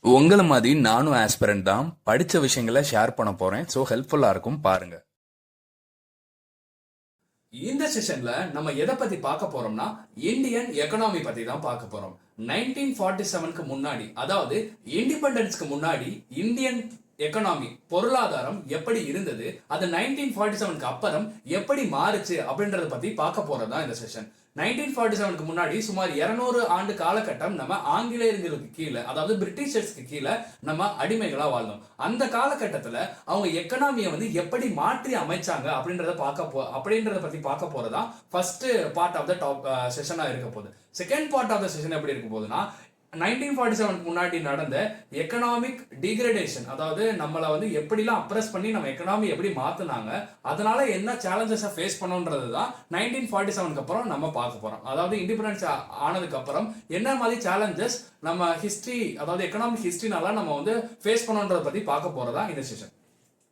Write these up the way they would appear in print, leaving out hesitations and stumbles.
உங்கள மாதிரி நானும் ஆஸ்பிரண்ட் தான். படிச்ச விஷயங்களை ஷேர் பண்ண போறேன். ஸோ ஹெல்ப்ஃபுல்லா இருக்கும், பாருங்க. இந்த செஷன்ல நம்ம எதை பத்தி பார்க்க போறோம்னா இந்தியன் எக்கனாமி பத்தி தான் பார்க்க போறோம். 1947க்கு முன்னாடி, அதாவது இண்டிபெண்டன்ஸ்க்கு முன்னாடி இந்தியன் எக்கனாமி பொருளாதாரம் எப்படி இருந்தது, அது 1947க்கு அப்புறம் எப்படி மாறுச்சு அப்படின்றத பத்தி பார்க்க போறதுதான் இந்த செஷன். 1947க்கு முன்னாடி சுமார் 200 ஆண்டு காலகட்டம் நம்ம ஆங்கிலேயர்களுக்கு கீழே, அதாவது பிரிட்டிஷர்ஸ்க்கு கீழே நம்ம அடிமைகளா வாழ்ந்தோம். அந்த காலகட்டத்துல அவங்க எக்கனாமியை வந்து எப்படி மாற்றி அமைச்சாங்க அப்படின்றத பத்தி பார்க்க போறதா first part of the top செஷனா இருக்க போகுது. Second part of the session எப்படி இருக்க போகுதுன்னா 1947 முன்னாடி நடந்த எக்கனாமிக் டிகிரடேஷன், அதாவது நம்மளை வந்து எப்படிலாம் அப்ரஸ் பண்ணி நம்ம எக்கனாமி எப்படி மாத்தினாங்க, அதனால என்ன சேலஞ்சஸ் ஃபேஸ் பண்ணோன்றது தான் 1947க்கு அப்புறம் நம்ம பார்க்க போறோம். அதாவது இண்டிபெண்டன்ஸ் ஆனதுக்கு அப்புறம் என்ன மாதிரி சேலஞ்சஸ் நம்ம ஹிஸ்டரி, அதாவது எக்கனாமிக் ஹிஸ்டரினால நம்ம வந்து ஃபேஸ் பண்ணோன்றத பத்தி பார்க்க போறதா இந்த session.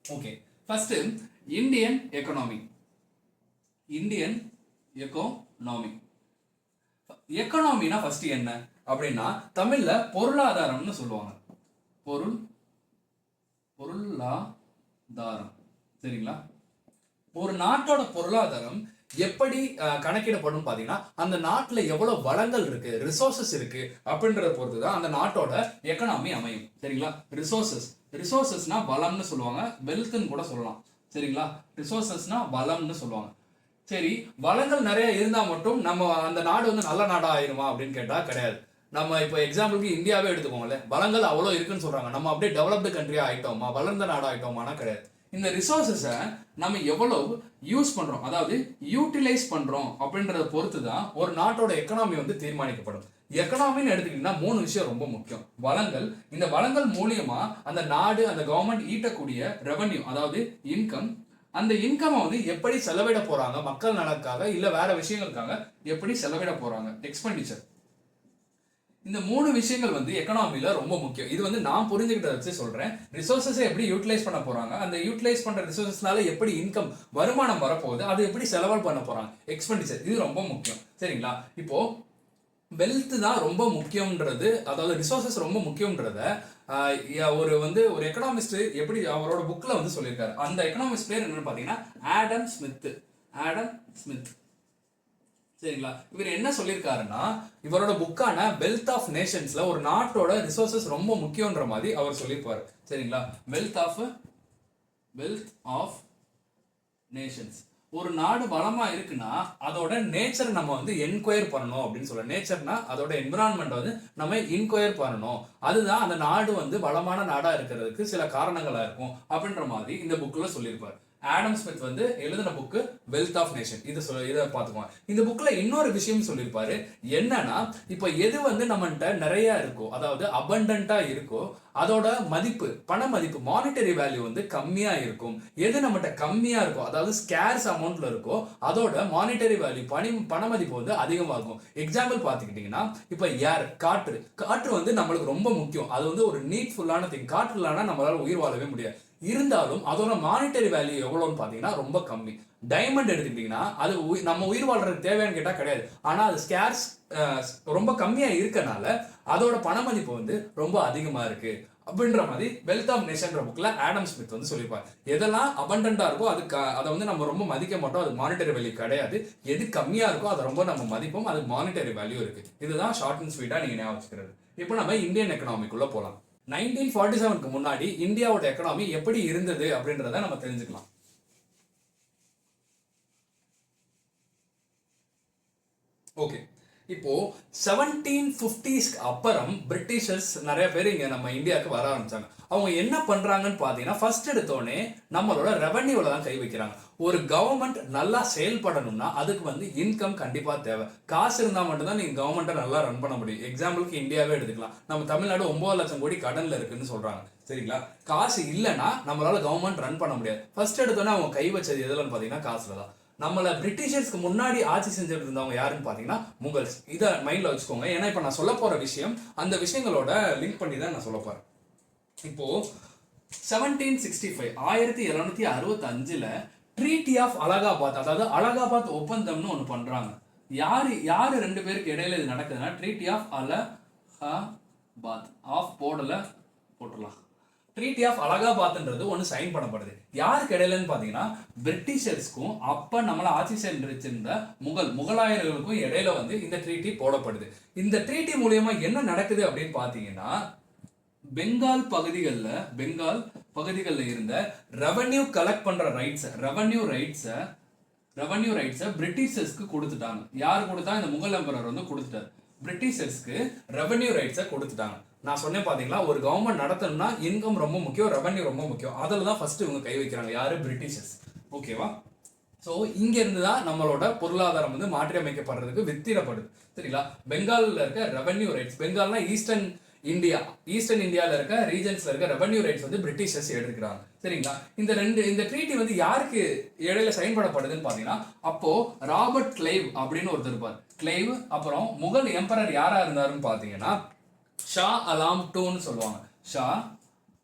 Okay, first Indian economy. Indian economy எக்கனாமினா ஃபர்ஸ்ட் என்ன அப்படின்னா தமிழ்ல பொருளாதாரம்னு சொல்லுவாங்க. பொருளாதாரம், சரிங்களா? ஒரு நாட்டோட பொருளாதாரம் எப்படி கணக்கிடப்படும் பாத்தீங்கன்னா அந்த நாட்டுல எவ்வளவு வளங்கள் இருக்கு, ரிசோர்சஸ் இருக்கு அப்படின்றத பொறுத்துதான் அந்த நாட்டோட எக்கனாமி அமையும், சரிங்களா? ரிசோர்சஸ்னா வளம்னு சொல்லுவாங்க, வெல்த்னு கூட சொல்லலாம், சரிங்களா? ரிசோர்சஸ்னா வளம்னு சொல்லுவாங்க. சரி, வளங்கள் நிறைய இருந்தா மட்டும் நம்ம அந்த நாடு வந்து நல்ல நாடா ஆயிருமா அப்படின்னு கேட்டா கிடையாது. நம்ம இப்போ எக்ஸாம்பிளுக்கு இந்தியாவே எடுத்துக்கோங்களேன், வளங்கள் அவ்வளோ இருக்குன்னு சொல்றாங்க, நம்ம அப்படியே டெவலப்டு கண்ட்ரியா ஆயிட்டோமா, வளர்ந்த நாடா ஆயிட்டோமானா கிடையாது. இந்த ரிசோர்சஸை நம்ம எவ்வளவு யூஸ் பண்றோம், அதாவது யூட்டிலைஸ் பண்றோம் அப்படின்றத பொறுத்து தான் ஒரு நாட்டோட எக்கனாமி வந்து தீர்மானிக்கப்படும். எக்கனாமின்னு எடுத்துக்கிட்டீங்கன்னா 3 விஷயம் ரொம்ப முக்கியம். வளங்கள், இந்த வளங்கள் மூலியமா அந்த நாடு, அந்த கவர்மெண்ட் ஈட்டக்கூடிய ரெவன்யூ, அதாவது இன்கம், அந்த இன்கம் வந்து எப்படி செலவிட போறாங்க, மக்கள் நலனுக்காக இல்ல வேற விஷயங்களுக்காக எப்படி செலவிட போறாங்க, எக்ஸ்பெண்டிச்சர். இந்த 3 விஷயங்கள் வந்து எக்கனாமில ரொம்ப முக்கியம். இது வந்து நான் புரிஞ்சுக்கிட்டத வச்சு சொல்றேன். ரிசோர்சஸை எப்படி யூட்டிலைஸ் பண்ண போறாங்க, அந்த யூட்டிலைஸ் பண்ற ரிசோர்சஸ்னால எப்படி இன்கம், வருமானம் வரப்போகுது, அது எப்படி செலவு பண்ண போறாங்க, எக்ஸ்பெண்டிச்சர், இது ரொம்ப முக்கியம், சரிங்களா? இப்போ வெல்த் தான் ரொம்ப முக்கியம்ன்றது, அதாவது ரிசோர்சஸ் ரொம்ப முக்கியம்ன்றத ஒரு எக்கனாமிஸ்ட் எப்படி அவரோட புக்ல வந்து சொல்லியிருக்காரு. அந்த எக்கனாமிஸ்ட் பேர் என்னன்னு பாத்தீங்கன்னா ஆடம் ஸ்மித், சரிங்களா? இவர் என்ன சொல்லியிருக்காருன்னா இவரோட புக்கான வெல்த் ஆஃப் நேஷன்ஸ்ல ஒரு நாட்டோட ரிசோர்சஸ் ரொம்ப முக்கியன்ற மாதிரி அவர் சொல்லியிருப்பாரு, சரிங்களா? Wealth of nations. ஒரு நாடு வளமா இருக்குன்னா அதோட நேச்சர் நம்ம வந்து என்கொயர் பண்ணணும் அப்படின்னு சொல்ல. நேச்சர்னா அதோட என்விரான்மெண்ட் வந்து நம்ம இன்கொயர் பண்ணணும். அதுதான் அந்த நாடு வந்து வளமான நாடா இருக்கிறதுக்கு சில காரணங்களா இருக்கும் அப்படின்ற மாதிரி இந்த புக்ல சொல்லியிருப்பாரு. ஆடம் ஸ்மித் வந்து எழுதின புக்கு வெல்த் ஆஃப் நேஷன். இதை பார்த்துக்குவோம். இந்த புக்ல இன்னொரு விஷயம் சொல்லியிருப்பாரு. என்னன்னா, இப்போ எது வந்து நம்மகிட்ட நிறைய இருக்கோ, அதாவது அபண்டன்டா இருக்கோ, அதோட மதிப்பு, பண மதிப்பு, மானிட்டரி வேல்யூ வந்து கம்மியா இருக்கும். எது நம்மகிட்ட கம்மியா இருக்கோ, அதாவது ஸ்கேர்ஸ் அமௌண்ட்ல இருக்கோ, அதோட மானிட்டரி வேல்யூ, பண மதிப்பு வந்து அதிகமாகும். எக்ஸாம்பிள் பார்த்துக்கிட்டீங்கன்னா இப்போ ஏர், காற்று வந்து நம்மளுக்கு ரொம்ப முக்கியம். அது வந்து ஒரு நீட்ஃபுல்லான திங். காற்று இல்லைன்னா நம்மளால உயிர் வாழவே முடியாது. இருந்தாலும் அதோட மானிட்டரி வேல்யூ எவ்வளோன்னு பார்த்தீங்கன்னா ரொம்ப கம்மி. டைமண்ட் எடுத்துக்கிட்டீங்கன்னா அது நம்ம உயிர் வாழ்றதுக்கு தேவையானு கேட்டால் கிடையாது. ஆனால் அது ஸ்கேர்ஸ் ரொம்ப கம்மியா இருக்கனால அதோட பண மதிப்பு வந்து ரொம்ப அதிகமா இருக்கு அப்படின்ற மாதிரி வெல்த் ஆஃப் நேஷன் புக்ல ஆடம் ஸ்மித் வந்து சொல்லியிருப்பார். எதெல்லாம் அபண்டன்டா இருக்கோ அதை வந்து நம்ம ரொம்ப மதிக்க மாட்டோம், அது மானிட்டரி வேல்யூ கிடையாது. எது கம்மியா இருக்கோ அதை ரொம்ப நம்ம மதிப்போம், அது மானிட்டரி வேல்யூ இருக்கு. இதுதான் ஷார்ட் அண்ட் ஸ்வீட்டா நீங்க ஞாபகம் வச்சுக்கிறது. இப்போ நம்ம இந்தியன் எக்கனாமிக்குள்ள போலாம். 1947க்கு முன்னாடி இந்தியாவோட எக்கனாமி எப்படி இருந்தது அப்படின்றத நம்ம தெரிஞ்சுக்கலாம். ஓகே, இப்போ 1750ஸ்க்கு அப்புறம் பிரிட்டிஷர்ஸ் நிறைய பேர் இங்க நம்ம இந்தியாவுக்கு வர ஆரம்பிச்சாங்க. அவங்க என்ன பண்றாங்கன்னு பாத்தீங்கன்னா ஃபர்ஸ்ட் எடுத்தோடனே நம்மளோட ரெவன்யூல தான் கை வைக்கிறாங்க. ஒரு கவர்மெண்ட் நல்லா செயல்படணும்னா அதுக்கு வந்து இன்கம் கண்டிப்பா தேவை. காசு இருந்தா மட்டும்தான் நீங்க கவர்மெண்ட்டை நல்லா ரன் பண்ண முடியும். எக்ஸாம்பிளுக்கு இந்தியாவே எடுத்துக்கலாம். நம்ம தமிழ்நாடு 9 லட்சம் கோடி கடன்ல இருக்குன்னு சொல்றாங்க, சரிங்களா? காசு இல்லைன்னா நம்மளால கவர்மெண்ட் ரன் பண்ண முடியாது. ஃபர்ஸ்ட் எடுத்தோன்னே அவங்க கை வச்சது எதுலன்னு பாத்தீங்கன்னா காசுல தான். நம்மள பிரிட்டிஷர்ஸ்க்கு முன்னாடி ஆட்சி செஞ்சுட்டு இருந்தவங்க யாருன்னு பாத்தீங்கன்னா முகல்ஸ். இதை மைண்ட்ல வச்சுக்கோங்க. ஏன்னா இப்ப நான் சொல்ல போற விஷயம் அந்த விஷயங்களோட லிங்க் பண்ணி தான் நான் சொல்ல போறேன். இப்போ 1765 1765ல ட்ரீட்டி ஆஃப் அலகாபாத், அதாவது அலகாபாத் ஒப்பந்தம்னு ஒண்ணு பண்றாங்க. யாரு ரெண்டு பேருக்கு இடையில இது நடக்குதுன்னா ட்ரீட்டி ஆஃப் அலகாபாத் பாத் ஆஃப் போர்டில் போட்டுடலாம். ட்ரீட்டி ஆஃப் அலகாபாத்ன்றது ஒன்று சைன் பண்ணப்படுது. யாருக்கு இடையிலன்னு பார்த்தீங்கன்னா பிரிட்டிஷர்ஸ்க்கும் அப்போ நம்மளை ஆட்சி சென்றிருந்த முகலாயர்களுக்கும் இடையில வந்து இந்த ட்ரீட்டி போடப்படுது. இந்த ட்ரீட்டி மூலியமா என்ன நடக்குது அப்படின்னு பார்த்தீங்கன்னா பெங்கால் பகுதிகளில் இருந்த ரெவன்யூ கலெக்ட் பண்ற ரெவன்யூ ரைட்ஸை பிரிட்டிஷர்ஸ்க்கு கொடுத்துட்டாங்க. யார் கொடுத்தா? இந்த முகல் எம்பரர் வந்து கொடுத்துட்டாரு. பிரிட்டிஷர்ஸ்க்கு ரெவன்யூ ரைட்ஸை கொடுத்துட்டாங்க. நான் சொன்னேன் பாத்தீங்களா, ஒரு கவர்மெண்ட் நடத்தணும்னா இன்கம் ரொம்ப முக்கியம், ரெவன்யூ ரொம்ப முக்கியம். அதில் தான் ஃபர்ஸ்ட் இவங்க கை வைக்கிறாங்க. யாரு? பிரிட்டிஷர்ஸ். ஓகேவா? ஸோ இங்க இருந்து தான் நம்மளோட பொருளாதாரம் வந்து மாற்றி அமைக்கப்படுறதுக்கு வித்திடப்படுது. சரிங்களா? பெங்கால்ல இருக்க ரெவன்யூ ரைட்ஸ், பெங்கால்னா ஈஸ்டர்ன் இந்தியாவில் இருக்க ரீஜன்ஸ்ல இருக்க ரெவன்யூ ரைட்ஸ் வந்து பிரிட்டிஷர்ஸ் எடுக்கிறாங்க. சரிங்களா? இந்த ட்ரீட்டி வந்து யாருக்கு இடையில சைன் பண்ணப்படுதுன்னு பாத்தீங்கன்னா, அப்போ ராபர்ட் கிளைவ் அப்படின்னு ஒருத்தர் இருப்பார். கிளைவ், அப்புறம் முகல் எம்பரர் யாரா இருந்தாருன்னு பாத்தீங்கன்னா ஷா அலாம் டூன்னு சொல்லுவாங்க. ஷா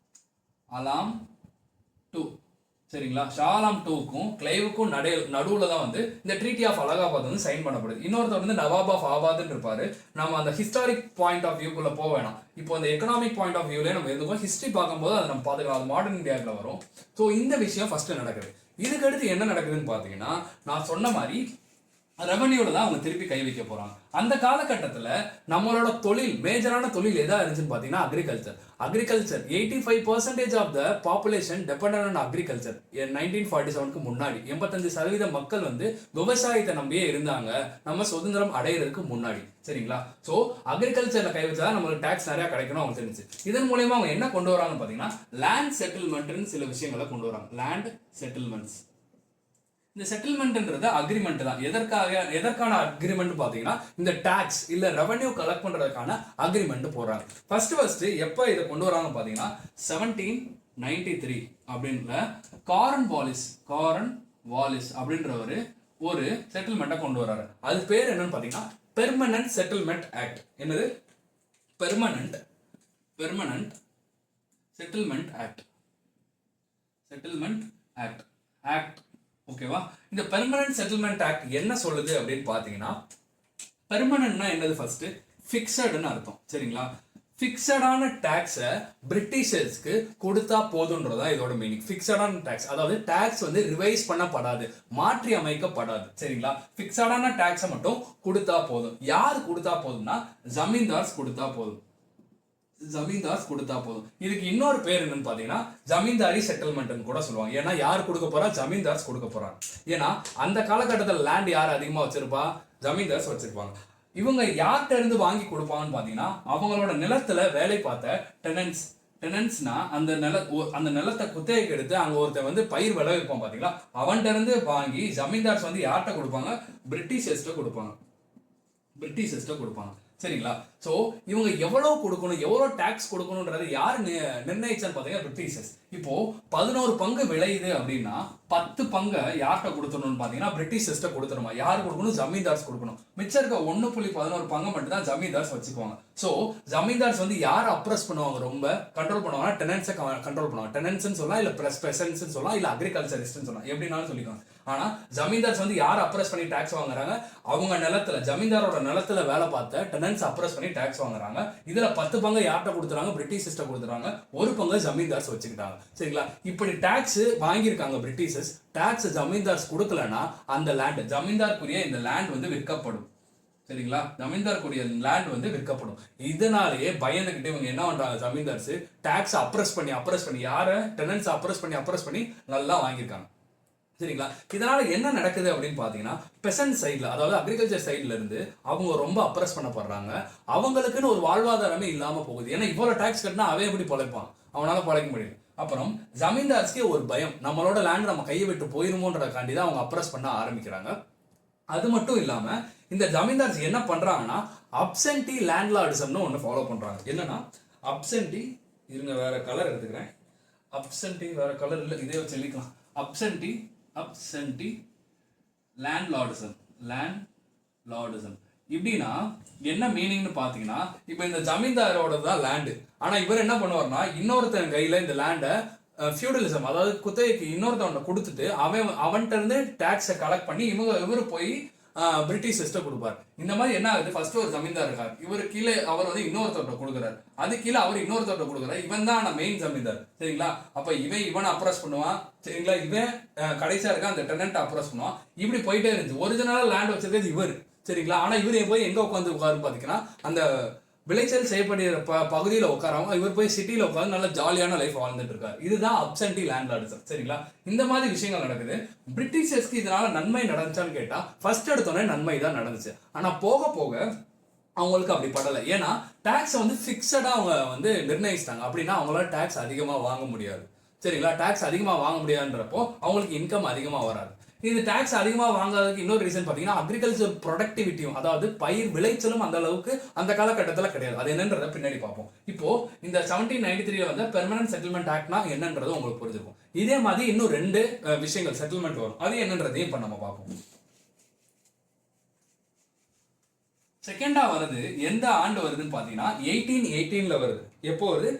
அலாம் டூ. சரிங்களா? ஷா அலாம் டூக்கும் கிளைவுக்கும் நடுவுல தான் வந்து இந்த ட்ரீட்டி ஆஃப் அலகாபாத் வந்து சைன் பண்ணப்படுது. இன்னொருத்தர் வந்து நவாப் ஆஃப் ஆபாத்னு இருப்பாரு. நம்ம அந்த ஹிஸ்டாரிக் பாயிண்ட் ஆஃப் வியூக்குள்ள போக வேணாம். இப்போ அந்த எக்கனாமிக் பாயிண்ட் ஆஃப் வியூல நம்ம எதுவும் ஹிஸ்டரி பார்க்கும்போது அதை நம்ம பார்த்துக்கலாம். அது மாடர்ன் இந்தியாவில் வரும். ஸோ இந்த விஷயம் ஃபர்ஸ்ட் நடக்குது. இதுக்கு அடுத்து என்ன நடக்குதுன்னு பார்த்தீங்கன்னா, நான் சொன்ன மாதிரி ரெவன்யூல தான் அவங்க திருப்பி கை வைக்க போறாங்க. அந்த காலகட்டத்தில் நம்மளோட தொழில், மேஜரான தொழில் எதா இருந்துச்சுன்னு பார்த்தீங்கன்னா agriculture 85% of the population dependent on agriculture. 1947க்கு முன்னாடி 85% மக்கள் வந்து விவசாயத்தை நம்பியே இருந்தாங்க, நம்ம சுதந்திரம் அடையிறதுக்கு முன்னாடி. சரிங்களா? ஸோ அக்ரிகல்ச்சர்ல கை வச்சாதான் நம்மளுக்கு டாக்ஸ் நிறைய கிடைக்கணும் அவங்க தெரிஞ்சு. இதன் மூலயமா அவங்க என்ன கொண்டு வராங்கன்னு பார்த்தீங்கன்னா லேண்ட் செட்டில்மெண்ட்னு சில விஷயங்களை கொண்டு வராங்க. Land settlements. இந்த செட்டில்மெண்ட்ன்றது அக்ரிமெண்ட் தான். எதற்கான அக்ரிமெண்ட் பாத்தீங்கன்னா இந்த டாக்ஸ் இல்ல ரெவன்யூ கலெக்ட் பண்றதுக்கான அக்ரிமெண்ட் போடுறாங்க. ஃபர்ஸ்ட் எப்ப இதை கொண்டு வராங்க பாத்தீங்கன்னா 1793 அப்படின்ற காரன் வாலிஸ் அப்படின்றவரு ஒரு செட்டில்மெண்ட்டை கொண்டு வர்றாரு. அது பேர் என்னன்னு பாத்தீங்கன்னா பெர்மனன்ட் செட்டில்மெண்ட் ஆக்ட். என்னது? Permanent settlement act. ஓகேவா? இந்த பெர்மனன்ட் செட்டில்மெண்ட் ஆக்ட் என்ன சொல்லுது அப்படின்னு பாத்தீங்கன்னா, பெர்மனன்ட்னா என்னது? ஃபர்ஸ்ட் ஃபிக்ஸட்னு அர்த்தம். சரிங்களா? ஃபிக்ஸடான டாக்ஸை பிரிட்டிஷர்ஸ்க்கு கொடுத்தா போதுன்றதா இதோட மீனிங். ஃபிக்ஸடான டாக்ஸ், அதாவது டாக்ஸ் வந்து ரிவைஸ் பண்ணப்படாது, மாற்றி அமைக்கப்படாது. சரிங்களா? ஃபிக்ஸடான டாக்ஸை மட்டும் கொடுத்தா போதும். யார் கொடுத்தா போதும்னா ஜமீன்தார்ஸ் கொடுத்தா போதும். இதுக்கு இன்னொரு பேர் என்னன்னு பாத்தீங்கன்னா ஜமீன்தாரி செட்டில்மெண்ட் கூட சொல்லுவாங்க. ஏன்னா யார் கொடுக்க போறா? ஜமீன்தார்ஸ் கொடுக்க போறாங்க. ஏன்னா அந்த காலகட்டத்தில் லேண்ட் யார் அதிகமா வச்சிருப்பா? ஜமீன்தார்ஸ் வச்சிருப்பாங்க. இவங்க யார்கிட்ட இருந்து வாங்கி கொடுப்பாங்கன்னு பாத்தீங்கன்னா அவங்களோட நிலத்துல வேலை பார்த்த டெனன்ஸ்னா அந்த நிலத்தை குத்தகைக்கு எடுத்து அங்க ஒருத்தர் வந்து பயிர் விளைவிப்பான் பாத்தீங்களா, அவன்கிட்ட இருந்து வாங்கி ஜமீன்தார்ஸ் வந்து யார்கிட்ட கொடுப்பாங்க? பிரிட்டிஷர்ஸ்ட கொடுப்பாங்க. சரிங்களா? சோ இவங்க எவ்வளவு கொடுக்கணும், எவ்வளவு டாக்ஸ் கொடுக்கணும்ன்றது யாரு நிர்ணயிச்சான்னு பாத்தீங்கன்னா பிரிட்டிஷர்ஸ். இப்போ 11 பங்கு விளையுது அப்படின்னா 10 பங்கு யார்கிட்ட கொடுத்துடணும்னு பாத்தீங்கன்னா பிரிட்டிஷர்ஸ்ட கொடுத்துருமா. யார் கொடுக்கணும்? ஜமீன்தார்ஸ் கொடுக்கணும். மிச்சம் இருக்க 1.11 பங்கு மட்டும் தான் ஜமீன்தார்ஸ் வச்சுக்குவாங்க. சோ ஜமீன்தார்ஸ் வந்து யாரை அப்ரஸ் பண்ணுவாங்க? ரொம்ப கண்ட்ரோல் பண்ணுவாங்க. டெனன்ஸை கண்ட்ரோல் பண்ணுவாங்க. டெனன்ஸ்னு சொல்லலாம், இல்ல பெசன்ட்ஸ் சொல்லலாம், இல்ல அக்ரிகல்ச்சரிஸ்ட்னு சொல்லலாம், எப்படினாலும் சொல்லிக்குவாங்க. ஆனா ஜமீன்தார்ஸ் வந்து யார் அப்ரஸ் பண்ணி டாக்ஸ் வாங்குறாங்க? அவங்க நிலத்துல, ஜமீன்தாரோட நிலத்துல வேலை பார்த்த டெனன்ஸ் அப்ரஸ் பண்ணி டாக்ஸ் வாங்குறாங்க. இதுல 10 பங்கு யார்கிட்ட கொடுத்துறாங்க? பிரிட்டிஷர்ஸ்ட கொடுத்துறாங்க. ஒரு பங்கு ஜமீன்தார்ஸ் வச்சுக்கிட்டாங்க. சரிங்களா? இப்படி டாக்ஸ் வாங்கியிருக்காங்க பிரிட்டிஷர்ஸ். டாக்ஸ் ஜமீன்தார்ஸ் கொடுக்கலன்னா அந்த லேண்ட், ஜமீன்தார்க்குரிய இந்த லேண்ட் வந்து விற்கப்படும். சரிங்களா? ஜமீன்தார்க்குரிய லேண்ட் வந்து விற்கப்படும். இதனாலேயே பயந்துகிட்டு இவங்க என்ன பண்றாங்க? ஜமீன்தார்ஸ் டாக்ஸ் அப்ரஸ் பண்ணி யார? டெனன்ஸ் அப்ரஸ் பண்ணி நல்லா வாங்கியிருக்காங்க. சரிங்களா? இதனால என்ன நடக்குது அப்படின்னு பாத்தீங்கன்னா பெசன்ட் சைட்ல, அதாவது அக்ரிகல்ச்சர் சைட்ல இருந்து அவங்க ரொம்ப அப்ரஸ் பண்ணப்படுறாங்க. அவங்களுக்குன்னு ஒரு வாழ்வாதாரமே இல்லாம போகுது. ஏன்னா இவ்வளவு டாக்ஸ் கட்டினா அவன் எப்படி பொழைப்பான்? அவனால பொழைக்க முடியும். அப்புறம் ஜமீன்தார்ஸ்க்கே ஒரு பயம், நம்மளோட லேண்ட் நம்ம கையை விட்டு போயிருமோன்றதுக்காண்டி தான் அவங்க அப்ரஸ் பண்ண ஆரம்பிக்கிறாங்க. அது மட்டும் இல்லாம இந்த ஜமீன்தார்ஸ் என்ன பண்றாங்கன்னா அப்சென்டி லேண்ட்லார்டிசம்னு ஒன்று ஃபாலோ பண்றாங்க. என்னன்னா அப்சென்டி, இருங்க வேற கலர் எடுத்துக்கிறேன். அப்சென்டி வேற கலர் இல்லை, இதே வச்சு எழுதிக்கலாம். அப்சென்டி லேண்ட்லார்டிசம். இப்படின்னா என்ன மீனிங்னு பாத்தீங்கன்னா, இப்போ இந்த ஜமீன்தாரோட தான் லேண்டு, ஆனா இவர் என்ன பண்ணுவார்னா இன்னொருத்தன் கையில இந்த லேண்டை ஃபியூடலிசம், அதாவது குத்தகைக்கு இன்னொருத்தவன் கொடுத்துட்டு அவன்கிட்ட இருந்து டாக்ஸை கலெக்ட் பண்ணி இவரு போய் பிரிட்டிஷ் சிஸ்டம் கொடுப்பார். இந்த மாதிரி என்ன ஆகுது, ஃபர்ஸ்ட் ஒரு ஜமீன்தார் இருக்கார், இவர் கீழே அவர் வந்து இன்னொருத்தர்கிட்ட கொடுக்குறாரு, அது கீழே அவர் இன்னொருத்தர்கிட்ட கொடுக்குறாரு, இவன் தான் மெயின் ஜமீன்தார். சரிங்களா? அப்ப இவன் அப்ரோச் பண்ணுவான். சரிங்களா? இவன் கடைசியா இருக்க அந்த டெனன்ட் அப்ரோச் பண்ணுவான். இப்படி போயிட்டே இருந்துச்சு. ஒரிஜினலா லேண்ட் வச்சிருக்கிறது இவர். சரிங்களா? ஆனா இவர் போய் எங்க உட்காந்து உட்காரு பாத்தீங்கன்னா அந்த விளைச்சல் செய்யப்படுகிற பகுதியில் உட்காராம இவர் போய் சிட்டியில் உட்காந்து நல்ல ஜாலியான லைஃப் வாழ்ந்துட்டு இருக்காரு. இதுதான் அப்சென்டி லேண்ட்லார்ட்ஸ். சரிங்களா? இந்த மாதிரி விஷயங்கள் நடக்குது. பிரிட்டிஷர்ஸ்க்கு இதனால நன்மை நடந்துச்சான்னு கேட்டா ஃபர்ஸ்ட் எடுத்தோடனே நன்மை தான் நடந்துச்சு. ஆனா போக போக அவங்களுக்கு அப்படி படலை. ஏன்னா டாக்ஸ் வந்து ஃபிக்ஸடா அவங்க வந்து நிர்ணயிச்சிட்டாங்க. அப்படின்னா அவங்களால டாக்ஸ் அதிகமா வாங்க முடியாது. சரிங்களா? டாக்ஸ் அதிகமா வாங்க முடியாதுன்றப்போ அவங்களுக்கு இன்கம் அதிகமா வராது. இது டாக்ஸ் அதிகமாக வாங்காததுக்கு இன்னொரு ரீசன் பார்த்தீங்கன்னா அக்ரிகல்ச்சர் ப்ரொடக்டிவிட்டியும், அதாவது பயிர் விளைச்சலும் அந்த அளவுக்கு அந்த காலகட்டத்தில் கிடையாது. அது என்னன்றதை பின்னாடி பார்ப்போம். இப்போ இந்த 1793 வந்து பெர்மனன்ட் செட்டில்மெண்ட் ஆக்ட்னா என்னன்றது உங்களுக்கு புரிஞ்சிருக்கும். இதே மாதிரி இன்னும் 2 விஷயங்கள் செட்டில்மெண்ட் வரும். அது என்னன்றதையும் இப்போ நம்ம பார்ப்போம். செகண்டா வருது எந்த ஆண்டு வருதுன்னு பார்த்தீங்கன்னா 1818ல வருது. எப்போ வருது?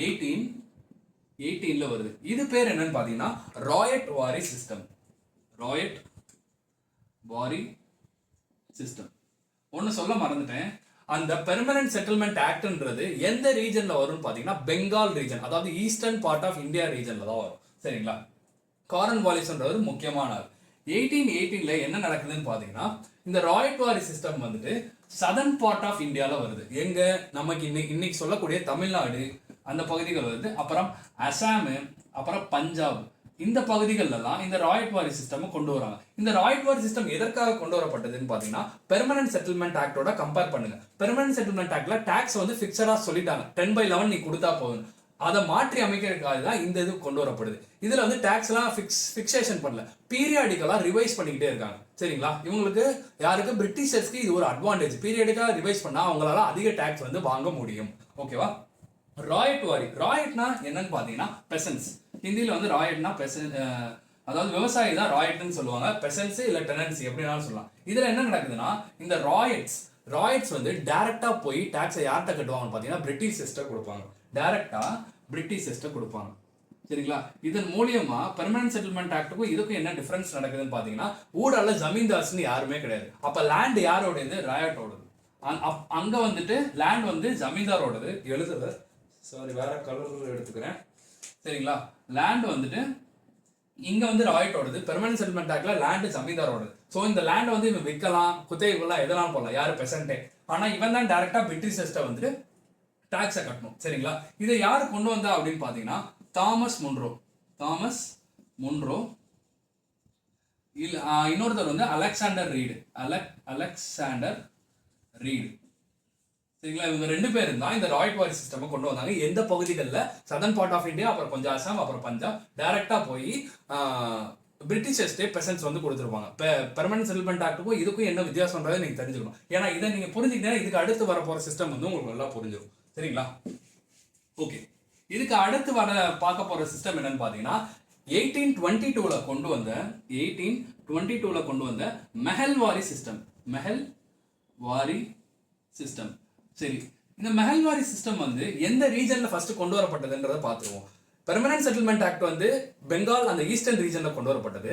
1818ல வருது. இது பேர் என்னன்னு பார்த்தீங்கன்னா ராயட் வாரி சிஸ்டம். ராயட் வாரி சிஸ்டம். ஒன்னு சொல்ல மறந்துட்டேன். அந்த பெர்மனன்ட் செட்டில்மெண்ட் ஆக்ட்ன்றது எந்த ரீஜன்ல வரும்னு பாத்தீங்கன்னா பெங்கால் ரீஜன், அதாவது ஈஸ்டர்ன் பார்ட் ஆஃப் இந்தியா ரீஜன்ல தான் வரும். சரிங்களா? காரன்வாலிஸ்ன்றது முக்கியமான 1818ல என்ன நடக்குதுன்னு பாத்தீங்கன்னா இந்த ராயட் வாரி சிஸ்டம் வந்துட்டு சதர்ன் பார்ட் ஆஃப் இந்தியால வருது. எங்க நமக்கு இன்னைக்கு சொல்லக்கூடிய தமிழ்நாடு அந்த பகுதிகள் வருது. அப்புறம் அசாம், அப்புறம் பஞ்சாப், இந்த பகுதிகளெல்லாம் இந்த ராயட் வாரி சிஸ்டம் கொண்டு வராங்க. இந்த ராயட் வாரி சிஸ்டம் எதற்காக கொண்டு வரப்பட்டதுன்னு பாத்தீங்கன்னா பெர்மனன்ட் செட்டில்மெண்ட் ஆக்டோட கம்பேர் பண்ணுங்க. பெர்மனன்ட் செட்டில்மெண்ட் ஆக்ட்ல டாக்ஸ் வந்து ஃபிக்ஸடா சொல்லிட்டாங்க, 10/11 நீ கொடுத்தா போதும். அதை மாற்றி அமைக்கிறதுக்காக தான் இந்த இது கொண்டு வரப்படுது. இதுல வந்து டாக்ஸ் எல்லாம் ஃபிக்ஸேஷன் பண்ணல, பீரியாடிக்கலா ரிவைஸ் பண்ணிக்கிட்டே இருக்காங்க. சரிங்களா? இவங்களுக்கு யாருக்கு பிரிட்டிஷர்ஸ்க்கு இது ஒரு அட்வான்டேஜ். பீரியாடிக்கலா ரிவைஸ் பண்ணா அவங்களால அதிக டாக்ஸ் வந்து வாங்க முடியும். ஓகேவா? ராயட் வாரி, ராயட்னா என்னன்னு பாத்தீங்கன்னா பெசன்ஸ். ஹிந்தியில வந்து ராயட்னா அதாவது விவசாயி தான் ராயட்னு சொல்லுவாங்க. பெசன்ஸ் இல்ல டெனன்சி எப்படினாலும் சொல்லலாம். இதுல என்ன நடக்குதுன்னா இந்த ராயட்ஸ் வந்து டைரக்டா போய் டாக்ஸை யார்கிட்ட கட்டுவாங்கன்னு பாத்தீங்கன்னா பிரிட்டிஷ் சிஸ்டம் கொடுப்பாங்க. டைரக்டா பிரிட்டிஷ் சிஸ்டம் கொடுப்பாங்க. சரிங்களா? இதன் மூலியமா பெர்மனன்ட் செட்டில்மெண்ட் ஆக்டுக்கும் இதுக்கும் என்ன டிஃபரன்ஸ் நடக்குதுன்னு பாத்தீங்கன்னா ஊடால ஜமீன்தார்ஸ்னு யாருமே கிடையாது. அப்ப லேண்ட் யாரோடது? ராயட்டோடது. அங்க வந்துட்டு லேண்ட் வந்து ஜமீன்தாரோடது. எழுதுறது சாரி வேற கலர் எடுத்துக்கிறேன். சரிங்களா? லேண்ட் வந்துட்டு இங்க வந்து ராயட்டோடது. பெர்மனன்ட் செட்டில்மெண்ட் ஆக்ட்ல லேண்ட் ஜமீன்தாரோடது. சோ இந்த லேண்ட் வந்து இவன் விற்கலாம், குத்தகை கொள்ளலாம், எதெல்லாம் போடலாம், யாரு பெசன்ட்டே. ஆனா இவன் தான் டைரக்டா பிரிட்டிஷ் சிஸ்டம் வந்துட்டு டாக்ஸை கட்டணும். சரிங்களா? இதை யாரு கொண்டு வந்தா அப்படின்னு பாத்தீங்கன்னா தாமஸ் முன்ரோ இல்ல இன்னொருத்தர் வந்து அலெக்சாண்டர் ரீடு. சரிங்களா? இவங்க 2 பேரும் தான் இந்த ராயட் வாரி சிஸ்டம் கொண்டு வந்தாங்க. எந்த பகுதிகளில் சதர்ன் பார்ட் ஆஃப் இந்தியா, அப்புறம் கொஞ்சம் அசாம், அப்புறம் பஞ்சாப், டைரக்டா போய் பிரிட்டிஷர்ஸ்டே பெசன்ஸ் வந்து கொடுத்துருப்பாங்க. பெர்மனன்ட் செட்டில்மெண்ட் ஆக்டுக்கும் இதுக்கும் என்ன வித்தியாசம்ன்றதை நீங்க தெரிஞ்சுக்கணும். ஏன்னா இதை நீங்க புரிஞ்சுக்கிட்டீங்கன்னா இதுக்கு அடுத்து வர போற சிஸ்டம் வந்து உங்களுக்கு நல்லா புரிஞ்சிடும். சரிங்களா? ஓகே, இதுக்கு அடுத்து பார்க்க போற சிஸ்டம் என்னன்னு பாத்தீங்கன்னா 1822ல கொண்டு வந்த மெஹல்வாரி சிஸ்டம். சரி, இந்த மெஹல்வாரி சிஸ்டம் வந்து எந்த ரீஜன்ல ஃபர்ஸ்ட் கொண்டு வரப்பட்டதுன்றதை பார்த்துருவோம். பெர்மனன்ட் செட்டில்மெண்ட் ஆக்ட் வந்து பெங்கால் அந்த ஈஸ்டர்ன் ரீஜன்ல கொண்டு வரப்பட்டது.